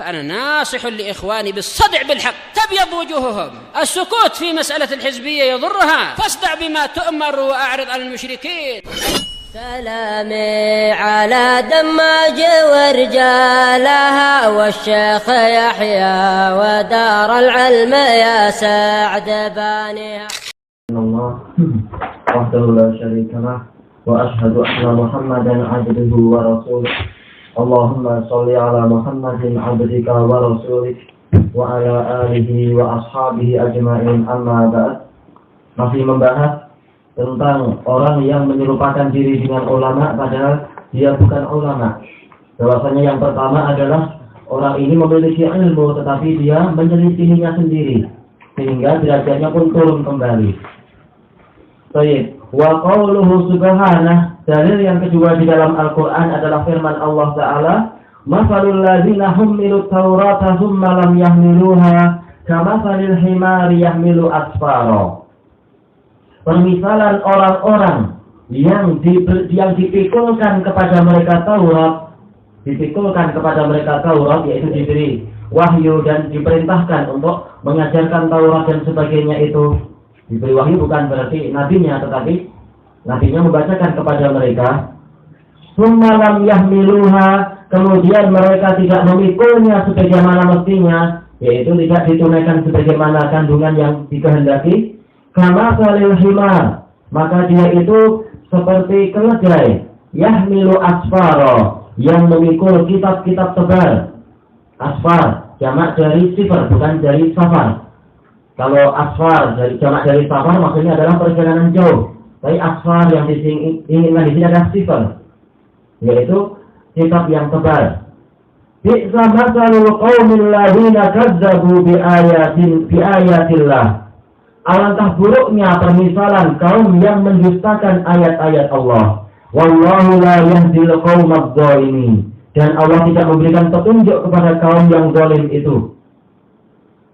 فأنا ناصح لإخواني بالصدع بالحق تبيض وجوههم. السكوت في مسألة الحزبية يضرها، فاصدع بما تؤمر وأعرض عن المشركين. سلامي على دماج ورجالها والشيخ يحيى ودار العلم يا سعد بانيها. الله وحده لا شريك له وأشهد أن محمدا عبده ورسوله. اللهم صل على محمد عبدك ورسولك وعلى آله وأصحابه أجمعين. Amma ba'd. Masih membahas tentang orang yang menyerupakan diri dengan ulama padahal dia bukan ulama. Bahwasanya yang pertama adalah orang ini memiliki ilmu tetapi dia menyelisihinya sendiri sehingga derajatnya pun turun kembali. Baik, wa qauluhu subhanah. Dalil yang kedua di dalam Al-Qur'an adalah firman Allah Ta'ala, "Matsalul ladzina humilut taurata tsumma lam yahmiluha kamatsalil himari yahmilu asfara." Permisalan orang-orang yang dipikulkan kepada mereka Taurat, yaitu diberi wahyu dan diperintahkan untuk mengajarkan Taurat dan sebagainya itu. Diberi wahyu bukan berarti nabinya, tetapi nabinya membacakan kepada mereka. Summalam yahmiluha, kemudian mereka tidak memikulnya sebagaimana mestinya, yaitu tidak ditunaikan sebagaimana kandungan yang dikehendaki. Kama salil himar, maka dia itu seperti keledai. Yahmilu asfaro, yang memikul kitab-kitab tebal. Asfar, jamak dari sifar, bukan dari safar. Kalau asfar, jamak dari safar maksudnya adalah perjalanan jauh. Tapi asfar yang diinginkan di sini adalah sifar, yaitu kitab yang tebal. Bi'sa masalul qaumil ladzina kazzabu bi ayatillah. Alangkah buruknya permisalan kaum yang mendustakan ayat-ayat Allah. Wallahu la yahdil qaumadz zalimin. Dan Allah tidak memberikan petunjuk kepada kaum yang zalim itu.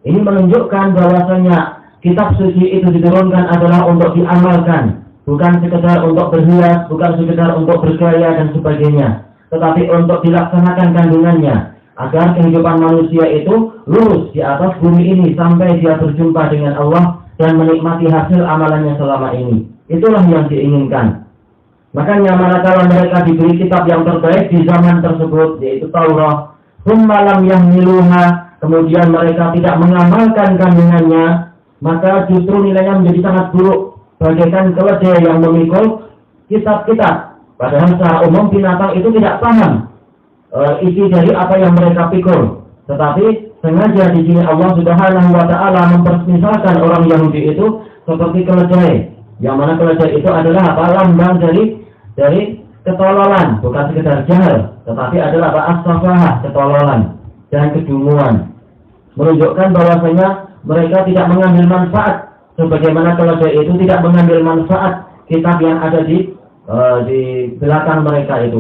Ini menunjukkan bahwasanya kitab suci itu diturunkan adalah untuk diamalkan, bukan sekedar untuk berhias, bukan sekedar untuk bergaya dan sebagainya, tetapi untuk dilaksanakan kandungannya agar kehidupan manusia itu lurus di atas bumi ini sampai dia berjumpa dengan Allah dan menikmati hasil amalannya selama ini. Itulah yang diinginkan. Makanya manakala mereka diberi kitab yang terbaik di zaman tersebut, yaitu Taurat, tsumma lam yahmiluha, kemudian mereka tidak mengamalkan kandungannya, maka justru nilainya menjadi sangat buruk, bagaikan keledai yang memikul kitab-kitab. Padahal secara umum binatang itu tidak paham isi dari apa yang mereka pikul, tetapi sengaja di sini Allah Subhanahu wa Ta'ala mempermisalkan orang Yahudi itu seperti keledai, yang mana keledai itu adalah lambang dari ketololan, bukan sekedar jahil, tetapi adalah as-safahah, ketololan dan kedunguan, menunjukkan bahwasanya mereka tidak mengambil manfaat sebagaimana keledai itu tidak mengambil manfaat kitab yang ada di belakang mereka itu,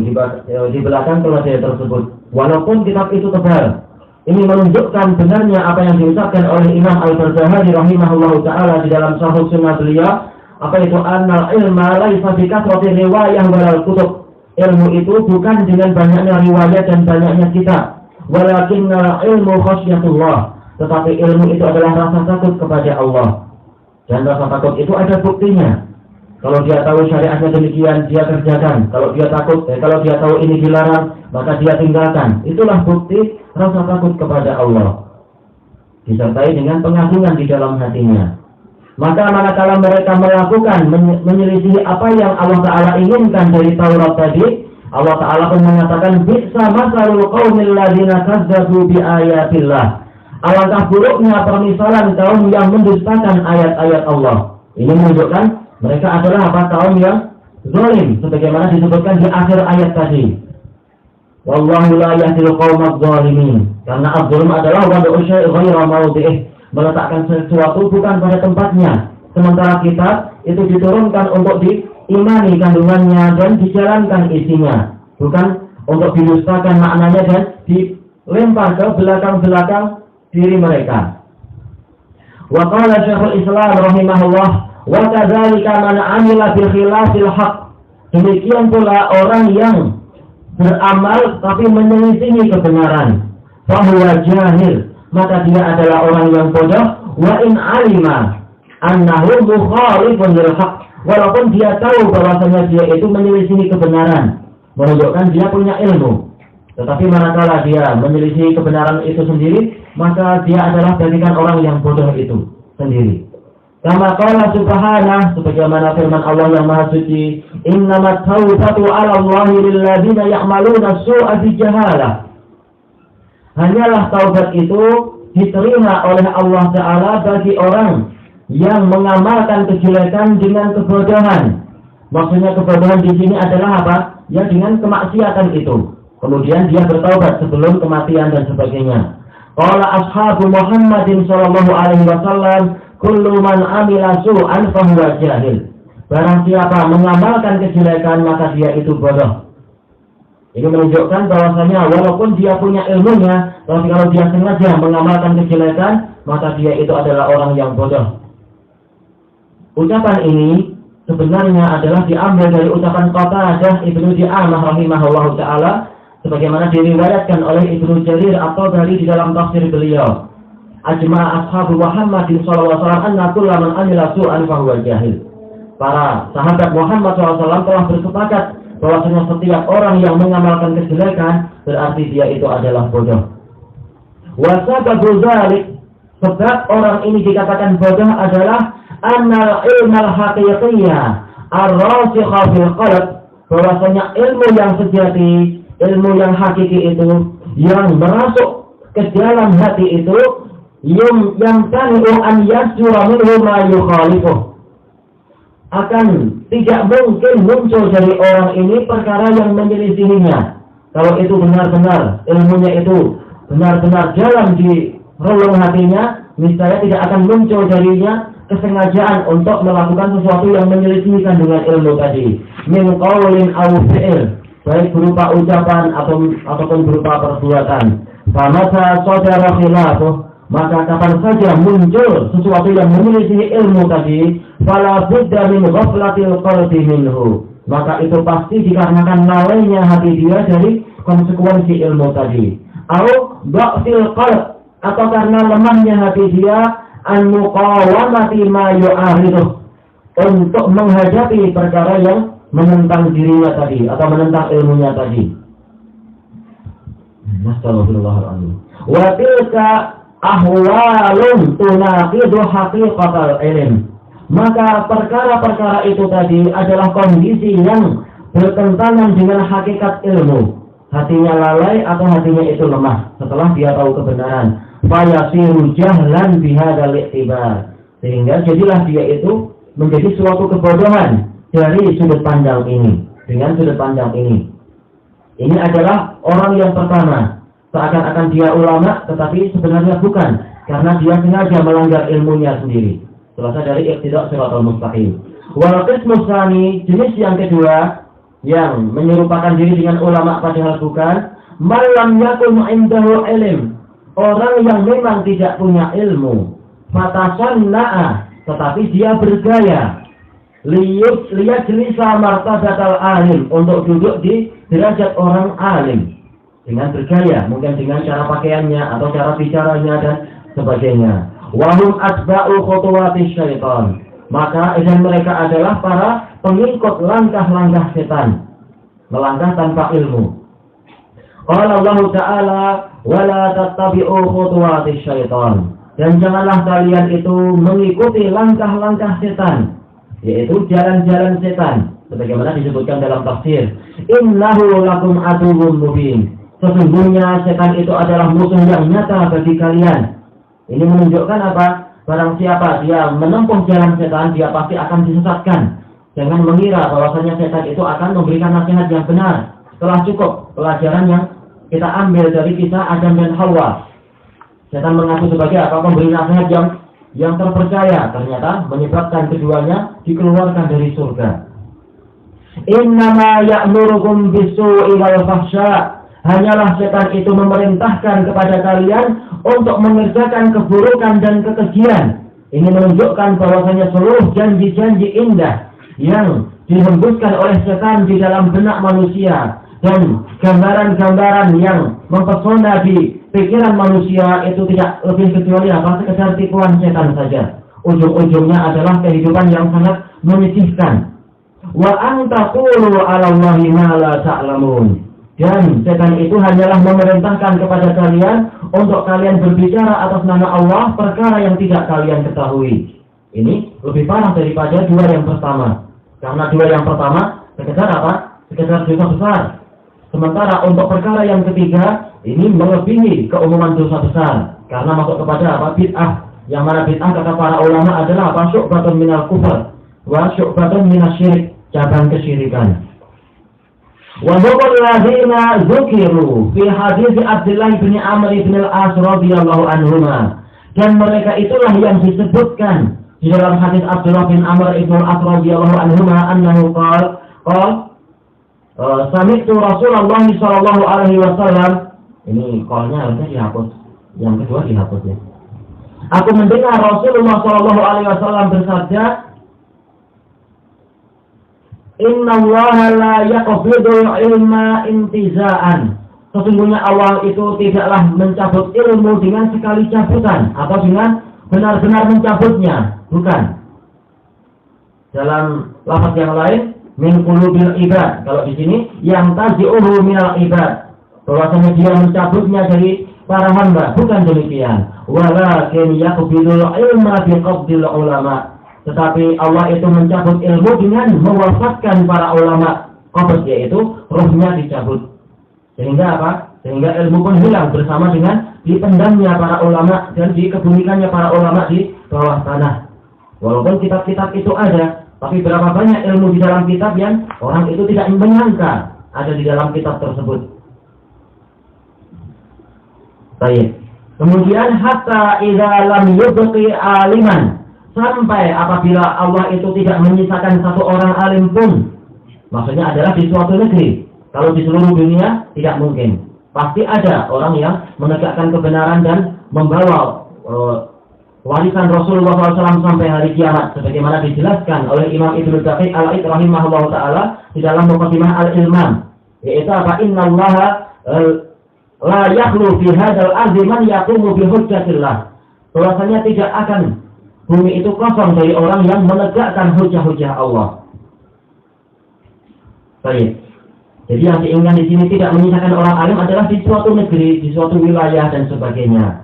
di belakang keledai tersebut, walaupun kitab itu tebal. Ini menunjukkan benarnya apa yang diucapkan oleh Imam Al-Barbahari rahimahullahu ta'ala di dalam Syarh Sunnah beliau, apa itu annal ilma laisa bi kathrati riwayah walal kutub. Ilmu itu bukan dengan banyaknya riwayat dan banyaknya kitab, walakinna ilmu khasyatullah, tetapi ilmu itu adalah rasa takut kepada Allah. Dan rasa takut itu ada buktinya. Kalau dia tahu syariatnya demikian, dia kerjakan. Kalau dia tahu ini dilarang, maka dia tinggalkan. Itulah bukti rasa takut kepada Allah, disertai dengan pengagungan di dalam hatinya. Maka manakala mereka melakukan menyelisihi apa yang Allah Ta'ala inginkan dari Taurat tadi, Allah Ta'ala pun mengatakan, bi'sa masalul qaumil ladzina kazzabu bi ayatillah. Alangkah buruknya permisalan kaum yang mendustakan ayat-ayat Allah. Ini menunjukkan mereka adalah kaum yang zalim, sebagaimana disebutkan di akhir ayat tadi. Wallahu la yahdil qaumadz zalimin. Karena az-zulm adalah wad'u syai'in ghaira mawdi'ih, meletakkan sesuatu bukan pada tempatnya. Sementara kitab itu diturunkan untuk diimani kandungannya dan dijalankan isinya, bukan untuk didustakan maknanya dan dilempar ke belakang-belakang diri mereka. Wa qala Syekhul Islam rahimahullah, wa kadzalika man 'amila bi khilafil haqq. Demikian pula orang yang beramal tapi menyelisihi kebenaran. fahuwa jahil, maka dia adalah orang yang bodoh. Wa in alima annahu mukhalifun lil haqq, walaupun dia tahu bahwasanya dia itu menyelisihi kebenaran, menunjukkan dia punya ilmu. Tetapi manakala dia menyelisihi kebenaran itu sendiri, maka dia adalah bagikan orang yang bodoh itu sendiri. Kama qala subhanahu, sebagaimana firman Allah yang Maha Suci, innamat taubatu 'ala Allahi lil ladzina ya'maluna su'a bi jahalah. Hanyalah taubat itu diterima oleh Allah Ta'ala bagi orang yang mengamalkan kejelekan dengan kebodohan. Maksudnya kebodohan di sini adalah apa? Ya, dengan kemaksiatan itu. Kemudian dia bertaubat sebelum kematian dan sebagainya. Qala ashabu Muhammadin sallallahu alaihi wasallam, kullu man amila su'an fahuwa jahil. Barang siapa mengamalkan kejelekan maka dia itu bodoh. Ini menunjukkan bahwasanya walaupun dia punya ilmunya, tapi kalau dia sengaja mengamalkan kejelekan, maka dia itu adalah orang yang bodoh. Ucapan ini sebenarnya adalah diambil dari ucapan Qatadah Ibnu Di'amah rahimahullahu ta'ala, sebagaimana diriwayatkan oleh Ibnu Jarir at-Tabari di dalam tafsir beliau. Ajma'a ashabu Muhammadin sallallahu alaihi wasallam anna kullu man amila su'an fahuwa jahil. Para sahabat Muhammad SAW telah bersepakat bahwasanya setiap orang yang mengamalkan kejelekan berarti dia itu adalah bodoh. Wa sababu dzalik, sebab orang ini dikatakan bodoh adalah annal ilmal haqiqiyya ar-rasikha fil qalb, bahwasanya ilmu yang sejati, ilmu yang hakiki itu yang merasuk ke dalam hati itu yang tanu an yasura minhu ma yukhalifuh, akan tidak mungkin muncul dari orang ini perkara yang menyelisihinya. Kalau itu benar-benar ilmunya itu benar-benar jalan di relung hatinya, niscaya tidak akan muncul darinya kesengajaan untuk melakukan sesuatu yang menyelisihikan dengan ilmu tadi. Min qaulin aw fi'il, baik berupa ucapan ataupun berupa perbuatan. Famata sadara khilafuh, maka kapan saja muncul sesuatu yang menyelisihi ilmu tadi, fala budda min ghaflatil qalbi minhu, maka itu pasti dikarenakan lalainya hati dia dari konsekuensi ilmu tadi. Au dha'fil qalb, atau karena lemahnya hati dia an muqawamati ma yu'ariduh, untuk menghadapi perkara yang menentang dirinya tadi atau menentang ilmunya tadi. Astagfirullahaladzim. Wa tilka ahwalun tunaqidu haqiqatal ilm, maka perkara-perkara itu tadi adalah kondisi yang bertentangan dengan hakikat ilmu. Hatinya lalai atau hatinya itu lemah setelah dia tahu kebenaran. Fayasiru jahlan bihadzal i'tibar, sehingga jadilah dia itu menjadi suatu kebodohan dari sudut pandang ini, dengan sudut pandang ini. Ini adalah orang yang pertama, seakan-akan dia ulama tetapi sebenarnya bukan, karena dia sengaja melanggar ilmunya sendiri. Selesai dari iqtida' shiratal mustaqim. Wal qismu tsani, jenis yang kedua yang menyerupakan diri dengan ulama padahal bukan, man lam yakun indahu ilm, orang yang memang tidak punya ilmu, fatasanna'a, tetapi dia bergaya, lihat jelisa martabatal alim, untuk duduk di derajat orang alim dengan bergaya, mungkin dengan cara pakaiannya atau cara bicaranya dan sebagainya. Wahum atba'u khutuwati syaitan, maka mereka adalah para pengikut langkah-langkah setan, melangkah tanpa ilmu. Qala Allah Ta'ala, wala tattabi'u khutuwati syaitan, dan janganlah kalian itu mengikuti langkah-langkah setan, yaitu jalan-jalan setan, sebagaimana disebutkan dalam tafsir, innahu lakum aduwwum mubin, sesungguhnya setan itu adalah musuh yang nyata bagi kalian. Ini menunjukkan apa? Barang siapa dia menempuh jalan setan, dia pasti akan disesatkan. Jangan mengira bahwasanya setan itu akan memberikan nasihat yang benar. Telah cukup pelajaran yang kita ambil dari kisah Adam dan Hawa. Setan mengaku sebagai apa? Memberi nasihat yang terpercaya, ternyata menyebabkan keduanya dikeluarkan dari surga. Innama ya'murukum bisu'i wal fahsya, hanyalah setan itu memerintahkan kepada kalian untuk mengerjakan keburukan dan kekejian. Ini menunjukkan bahwasanya seluruh janji-janji indah yang dihembuskan oleh setan di dalam benak manusia, dan gambaran-gambaran yang mempesona di pikiran manusia itu tidak lebih kecuali apa? Sekedar tipuan setan saja. Ujung-ujungnya adalah kehidupan yang sangat menyedihkan. Wa antaqulu 'ala Allahi ma la ta'lamun. Dan setan itu hanyalah memerintahkan kepada kalian untuk kalian berbicara atas nama Allah perkara yang tidak kalian ketahui. Ini lebih parah daripada dua yang pertama. Karena dua yang pertama sekedar apa? Sekedar dosa besar. Sementara untuk perkara yang ketiga ini melebihi keumuman dosa besar karena masuk kepada apa? Bid'ah. Yang mana bid'ah kata para ulama adalah apa? Syu'batun minal kufr wa syu'batun minasyirik, cabang kesyirikan. Wa hukul ladzina dzukiru fi hadis Abdullah bin Amr bin al-As radhiyallahu anhuma. Dan mereka itulah yang disebutkan di dalam hadis Abdullah bin Amr bin al-As radhiyallahu anhuma annahu qala sami'tu Rasulullah sallallahu alaihi wasallam. Ini qalnya harusnya dihapus. Yang kedua dihapus ya. Aku mendengar Rasulullah sallallahu alaihi wasallam bersabda, "Innallaha la yaqbidul ilma intiza'an." Sesungguhnya Allah itu tidaklah mencabut ilmu dengan sekali cabutan atau dengan benar-benar mencabutnya, bukan. Dalam lafaz yang lain, min qulubil ibad. Kalau di sini yang tazi'uhu minal ibad, bahwasanya dia mencabutnya dari para hamba, bukan demikian. Walakin yaqbidul ilma biqabdil ulama. Tetapi Allah itu mencabut ilmu dengan mewafatkan para ulama. Qabd yaitu ruhnya dicabut. Sehingga apa? Sehingga ilmu pun hilang bersama dengan dipendamnya para ulama dan dikebumikannya para ulama di bawah tanah. Walaupun kitab-kitab itu ada, tapi berapa banyak ilmu di dalam kitab yang orang itu tidak menyangka ada di dalam kitab tersebut. Baik. Kemudian hatta idza lam yubqi aliman, sampai apabila Allah itu tidak menyisakan satu orang alim pun. Maksudnya adalah di suatu negeri. Kalau di seluruh dunia tidak mungkin. Pasti ada orang yang menegakkan kebenaran dan membawa warisan Rasulullah SAW sampai hari kiamat, sebagaimana dijelaskan oleh Imam Ibnu Daqiq Al-Aid rahimahullah taala di dalam Muqaddimah Al-Ilman, yaitu apa? Innallaha la yakhlu fi hadzal ardi man yaqumu bi hujjatillah. Bahwasanya tidak akan bumi itu kosong dari orang yang menegakkan hujah-hujah Allah. Baik. Jadi yang diinginkan di sini tidak menyisakan orang alim adalah di suatu negeri, di suatu wilayah dan sebagainya.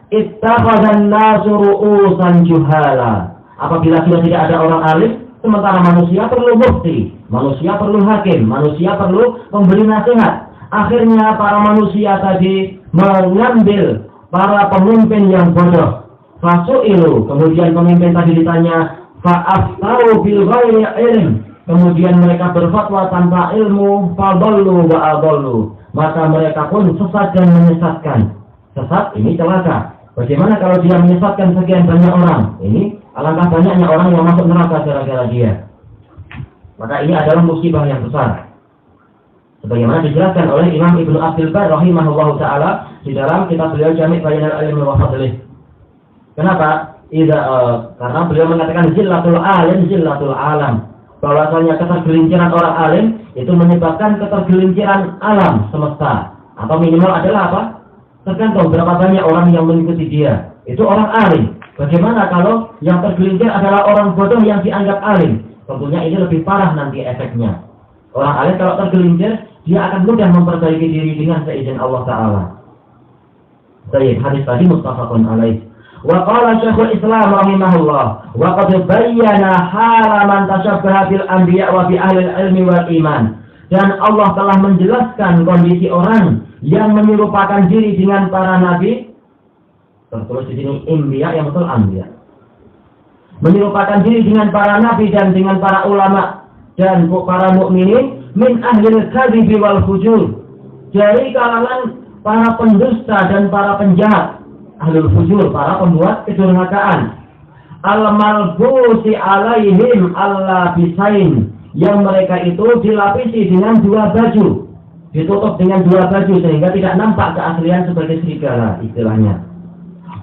Ittakhadhan nasu ru'usan juhala. Apabila sudah tidak ada orang alim, sementara manusia perlu mufti, manusia perlu hakim, manusia perlu pemberi nasihat. Akhirnya para manusia tadi mengambil para pemimpin yang bodoh. Fasu'ilu, kemudian pemimpin tadi ditanya, fa'aftau bil ghairi ilm. Kemudian mereka berfatwa tanpa ilmu, fadallu wa adallu. Maka mereka pun sesat dan menyesatkan. Sesat ini celaka. Bagaimana kalau dia menyesatkan sekian banyak orang? Ini alangkah banyaknya orang yang masuk neraka gara-gara dia. Maka ini adalah musibah yang besar. Sebagaimana dijelaskan oleh Imam Ibnu Abdul Bar rahimahullahu taala di dalam kitab beliau Jami' Bayanul Ilmi wa Fadlih. Kenapa? Karena beliau mengatakan zillatul alim zillatul alam. Bahwasanya ketergelinciran orang alim itu menyebabkan ketergelinciran alam semesta. Atau minimal adalah apa? Tergantung berapa banyak orang yang mengikuti dia. Itu orang alim. Bagaimana kalau yang tergelincir adalah orang bodoh yang dianggap alim? Tentunya ini lebih parah nanti efeknya. Orang alim kalau tergelincir, dia akan mudah memperbaiki diri dengan seizin Allah Ta'ala. Baik, hadis tadi muttafaqun alaih. Wa qala Syekhul Islam rahimahullah, wa qad bayyana hala man tashabbaha bil anbiya wa bi ahli ilmi wal iman. Dan Allah telah menjelaskan kondisi orang yang menyerupakan diri dengan para nabi. Tertulis di sini anbiya, yang betul anbiya. Menyerupakan diri dengan para nabi dan dengan para ulama dan para mukminin min ahlil kadhibi wal fujur, dari kalangan para pendusta dan para penjahat. Ahlul fujur, para pembuat kedurhakaan. Al-malbusi alaihim Allah bisain, yang mereka itu dilapisi dengan dua baju, ditutup dengan dua baju sehingga tidak nampak keaslian sebagai serigala istilahnya.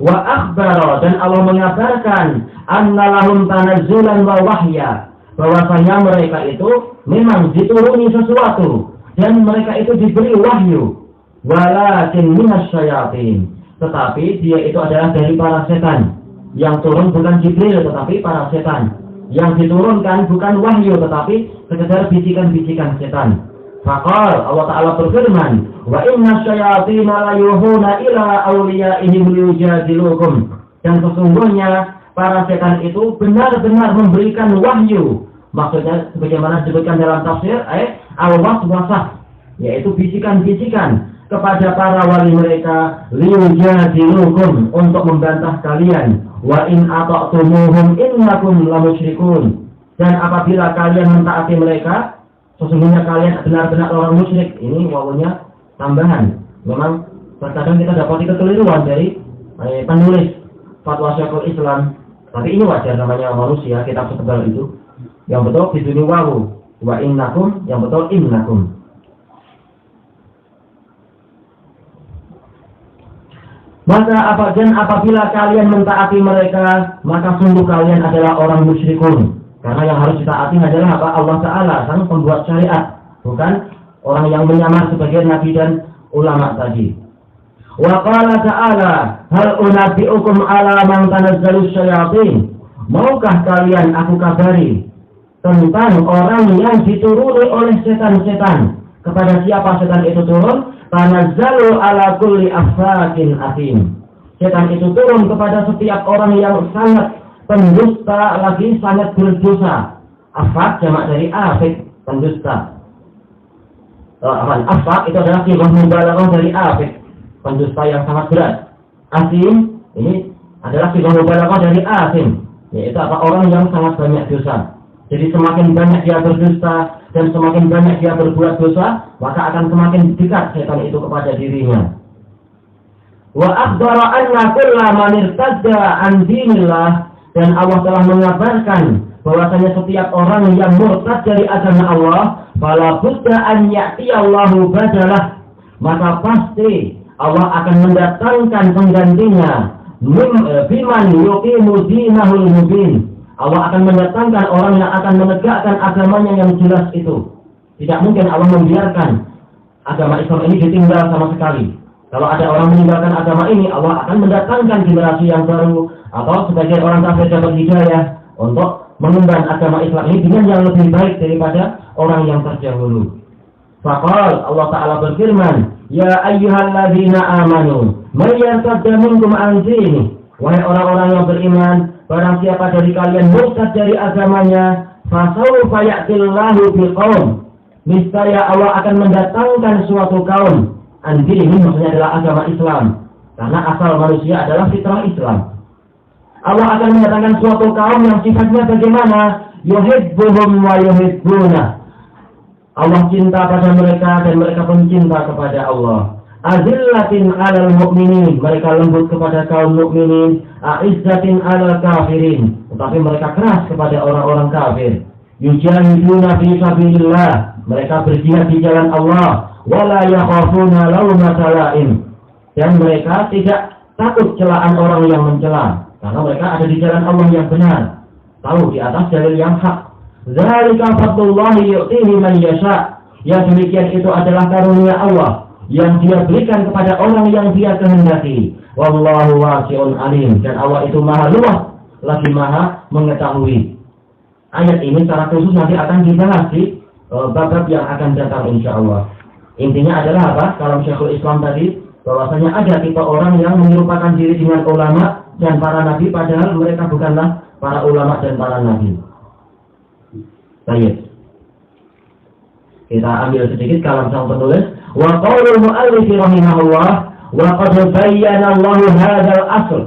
Wa akhbara, dan Allah mengabarkan annalahum tanazzulan wa wahya, bahwasanya mereka itu memang dituruni sesuatu dan mereka itu diberi wahyu. Walakin minas syayatin, tetapi dia itu adalah dari para setan. Yang turun bukan Jibril tetapi para setan. Yang diturunkan bukan wahyu tetapi sekedar bisikan-bisikan setan. Faqal, Allah Ta'ala berfirman, wa inna syayatina la yuhuna ila awliyaihim liyujadilukum. Dan sesungguhnya para setan itu benar-benar memberikan wahyu. Maksudnya sebagaimana disebutkan dalam tafsir al-waswasah, yaitu bisikan-bisikan kepada para wali mereka, liyujadilukum, untuk membantah kalian. Wa in ata'tumuhum innakum lamusyrikun. Dan apabila kalian mentaati mereka, sesungguhnya kalian benar-benar orang musyrik. Ini wawunya tambahan. Memang terkadang kita dapati kekeliruan dari penulis fatwa Syekhul Islam. Tapi ini wajar, namanya manusia, kitab setebal itu. Yang betul di dunia wawu. Wa innakum, yang betul innakum. Maka apabila kalian mentaati mereka, maka sungguh kalian adalah orang musyrikun. Karena yang harus ditaati adalah apa? Allah Ta'ala, sang pembuat syariat, bukan orang yang menyamar sebagai nabi dan ulama tadi. Wa qala ta'ala, hal unabbi'ukum ala man tanazzalus syayatin. Maukah kalian aku kabari tentang orang yang dituruni oleh setan-setan? Kepada siapa setan itu turun? Tanazzalu ala kulli afsakin atim. Setan itu turun kepada setiap orang yang sangat pendusta, lagi sangat berdosa. Afak jamak dari afik, pendusta. Afak itu adalah sighah mubalaghah dari afik, pendusta yang sangat berat. Asim ini adalah sighah mubalaghah dari asim, yaitu apa? Orang yang sangat banyak dosa. Jadi semakin banyak dia berdusta dan semakin banyak dia berbuat dosa, maka akan semakin dekat setan itu kepada dirinya. Wa akhbara anna kulla man irtadda an dinillah, dan Allah telah mengabarkan bahwasanya setiap orang yang murtad dari agama Allah, fala budda an ya'tiyallahu badalah, maka pasti Allah akan mendatangkan penggantinya, biman yuqimu dinahul mubin. Allah akan mendatangkan orang yang akan menegakkan agamanya yang jelas itu. Tidak mungkin Allah membiarkan agama Islam ini ditinggal sama sekali. Kalau ada orang meninggalkan agama ini, Allah akan mendatangkan generasi yang baru, atau sebagai orang kafir dapat hidayah untuk mengemban agama Islam ini dengan yang lebih baik daripada orang yang terdahulu. Faqal, Allah Ta'ala berfirman, ya ayyuhalladzina amanu may yartadda minkum an dinihi. Wahai orang-orang yang beriman, barang siapa dari kalian murtad dari agamanya, fasawfa ya'tillahu biqaum, niscaya Allah akan mendatangkan suatu kaum. Andin ini maksudnya adalah agama Islam, karena asal manusia adalah fitrah Islam. Allah akan mendatangkan suatu kaum yang sifatnya bagaimana? Yuhibbuhum wa yuhibbuna. Allah cinta pada mereka dan mereka pun cinta kepada Allah. Azillatin 'alal mu'minin, mereka lembut kepada kaum mukminin. A'izzatin 'alal kafirin, tetapi mereka keras kepada orang-orang kafir. Yujahiduna fi sabilillah, mereka berjihad di jalan Allah. Wala yakhafuna lawmata la'im, dan mereka tidak takut celaan orang yang mencela, karena mereka ada di jalan Allah yang benar, tahu di atas jalur yang hak. Dzalika fadlullahi yu'tihi man yasha, yang demikian itu adalah karunia Allah yang dia berikan kepada orang yang dia kehendaki. Wallahu wasi'un alim, dan Allah itu maha luas lagi maha mengetahui. Ayat ini secara khusus nanti akan dibahas di bab-bab yang akan datang insyaallah. Intinya adalah apa? Kalau Syekhul Islam tadi, bahwasanya ada tipe orang yang menyerupakan diri dengan ulama dan para nabi, padahal mereka bukanlah para ulama dan para nabi. Baik. Kita ambil sedikit kalam sang penulis. Wa qaulul mu'allif rahimahullah, wa qad bayyana Allahu hadzal asl.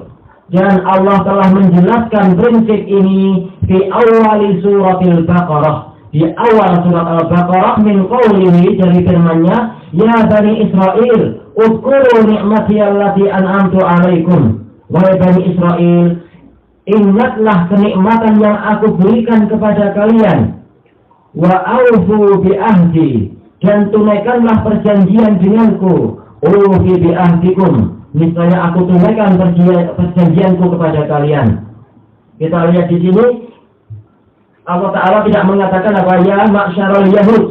Dan Allah telah menjelaskan prinsip ini di awal suratil Baqarah. Di awal surat Al-Baqarah, min qawlihi, dari firman-Nya, ya Bani Israel, udhkuru ni'mati allati an'amtu 'alaikum. Wahai Bani Israel, ingatlah kenikmatan yang aku berikan kepada kalian. Wa aufu bi ahdi, dan tunaikanlah perjanjian denganku. Ufi bi ahdikum, niscaya aku tunaikan perjanjianku kepada kalian. Kita lihat di sini, Allah Ta'ala tidak mengatakan apa, ya ma'syarul Yahud,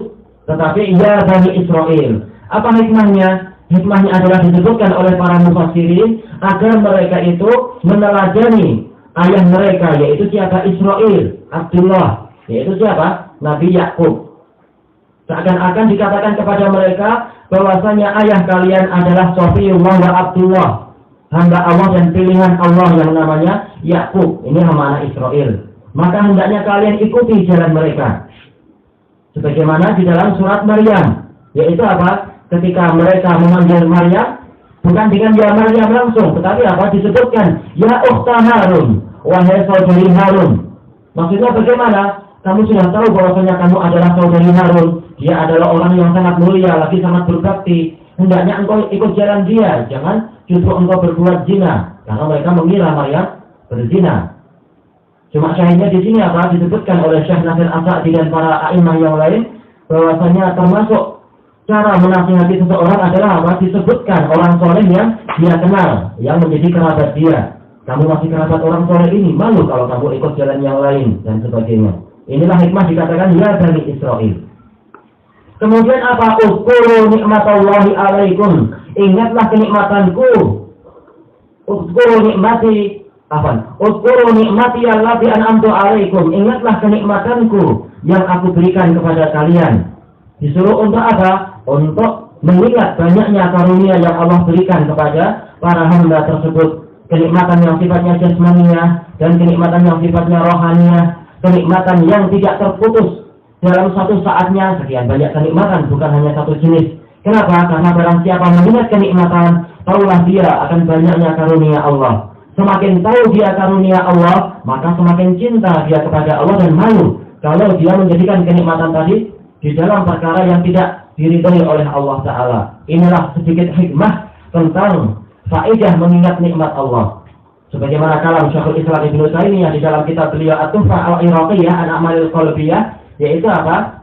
tetapi ya Bani Israel. Apa hikmahnya? Hikmahnya adalah disebutkan oleh para mufassirin agar mereka itu meneladani ayah mereka, yaitu siapa? Israel, Abdullah, yaitu siapa? Nabi Yakub. Seakan-akan dikatakan kepada mereka bahwasanya ayah kalian adalah Safiyullah wa Abdullah, hamba Allah dan pilihan Allah yang namanya Yakub. Ini nama anak Israel. Maka hendaknya kalian ikuti jalan mereka. Sebagaimana di dalam surat Maryam, yaitu apa? Ketika mereka memanggil Maryam, bukan dengan ya Maryam langsung, tetapi apa? Disebutkan ya ukhta Harun, wahai saudari Harun. Maksudnya bagaimana? Kamu sudah tahu bahwasanya kamu adalah saudari Harun. Dia adalah orang yang sangat mulia, lagi sangat berbakti. Hendaknya engkau ikut jalan dia, jangan justru engkau berbuat zina, karena mereka mengira Maryam berzina. Cuma syahidnya di sini apa? Disebutkan oleh Syekh Nasir As-Sa'di dan para a'imah yang lain bahwasanya termasuk cara menasihati seseorang adalah apa? Disebutkan orang soleh yang dia kenal, yang menjadi kerabat dia. Kamu masih kerabat orang soleh ini, malu kalau kamu ikut jalan yang lain dan sebagainya. Inilah hikmah dikatakan ya Bani Israel. Kemudian apa? Uzkuru nikmatallahi alaikum. Ingatlah kenikmatanku. Uzkuru nikmati apa? Uzkuru nikmati allati an'amtu alaikum. Ingatlah kenikmatanku yang aku berikan kepada kalian. Disuruh untuk apa? Untuk mengingat banyaknya karunia yang Allah berikan kepada para hamba tersebut. Kenikmatan yang sifatnya jasmania dan kenikmatan yang sifatnya rohania. Kenikmatan yang tidak terputus dalam satu saatnya. Sekian banyak kenikmatan, bukan hanya satu jenis. Kenapa? Karena barang siapa mengingat kenikmatan, taulah dia akan banyaknya karunia Allah. Semakin tahu dia karunia Allah, maka semakin cinta dia kepada Allah dan malu kalau dia menjadikan kenikmatan tadi di dalam perkara yang tidak diridhoi oleh Allah Ta'ala. Inilah sedikit hikmah tentang faedah mengingat nikmat Allah. Sebagaimana kalam Syekhul Islam Ibnu Taimiyah di dalam kitab beliau At-Tuhfah Al-Iraqiyah an A'malil Qalbiyah, yaitu apa?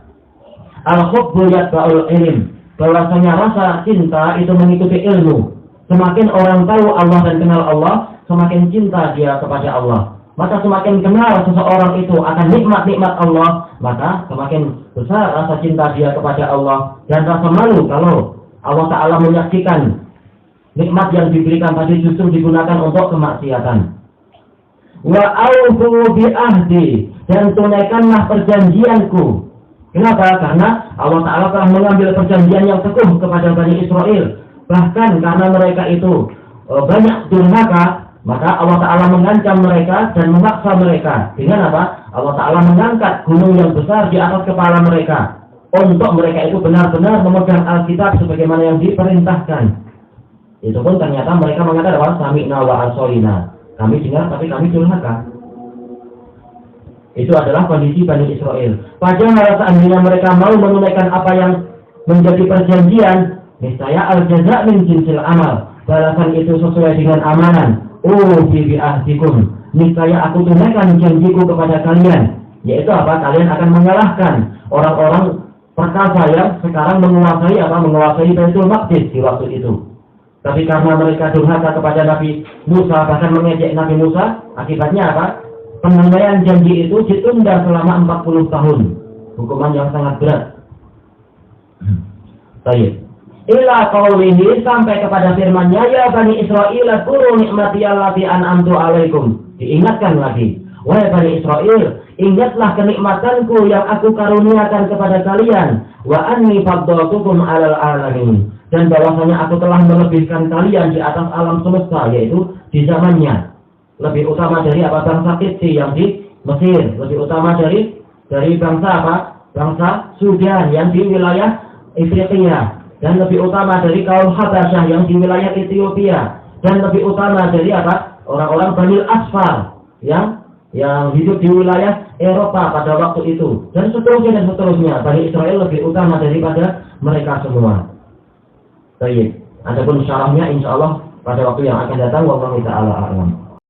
Al-hubbu yatba'ul ilm. Bahwasanya rasa cinta itu mengikuti ilmu. Semakin orang tahu Allah dan kenal Allah, semakin cinta dia kepada Allah. Maka semakin kenal seseorang itu akan nikmat-nikmat Allah, maka semakin besar rasa cinta dia kepada Allah dan rasa malu kalau Allah Ta'ala menyaksikan nikmat yang diberikan tadi justru digunakan untuk kemaksiatan. Wa aufu bi ahdi, dan tunaikanlah perjanjianku. Kenapa? Karena Allah Ta'ala telah mengambil perjanjian yang teguh kepada Bani Israel. Bahkan karena mereka itu banyak durhaka, maka Allah Ta'ala mengancam mereka dan memaksa mereka. Dengan apa? Allah Ta'ala mengangkat gunung yang besar di atas kepala mereka, untuk mereka itu benar-benar memegang Alkitab sebagaimana yang diperintahkan. Itu pun ternyata mereka mengatakan bahwa sami'na wa asoina. Kami dengar tapi kami durhaka. Itu adalah kondisi Bani Israel. Padahal seandainya mereka mau menunaikan apa yang menjadi perjanjian, niscaya al-jaza' min jinsil amal. Balasan itu sesuai dengan amanan. Bi ahdikum. Niscaya aku tunaikan janjiku kepada kalian. Yaitu apa? Kalian akan mengalahkan orang-orang perkasa yang sekarang menguasai Baitul Maqdis di waktu itu. Tapi karena mereka durhaka kepada Nabi Musa, bahkan mengejek Nabi Musa, akibatnya apa? Penunaian janji itu ditunda selama 40 tahun. Hukuman yang sangat berat. Baik. Ila qaulihi, sampai kepada firman-Nya, ya Bani Israil, kuru nikmati allati an'amtu alaikum. Diingatkan lagi, wahai Bani Israil, ingatlah kenikmatanku yang aku karuniakan kepada kalian. Wa anni faddaltukum 'alal 'alamin. Dan bahwasanya aku telah melebihkan kalian di atas alam semesta, yaitu di zamannya. Lebih utama dari apa? Bangsa Qibti yang di Mesir, lebih utama dari bangsa apa? Bangsa Sudan yang di wilayah Afrika, dan lebih utama dari kaum Habasyah yang di wilayah Ethiopia, dan lebih utama dari apa? Orang-orang Bani Asfar yang hidup di wilayah Eropa pada waktu itu, dan seterusnya. Bani Israel lebih utama daripada mereka semua. Baik, adapun syarahnya insya Allah pada waktu yang akan datang. Wallahu ta'ala a'lam.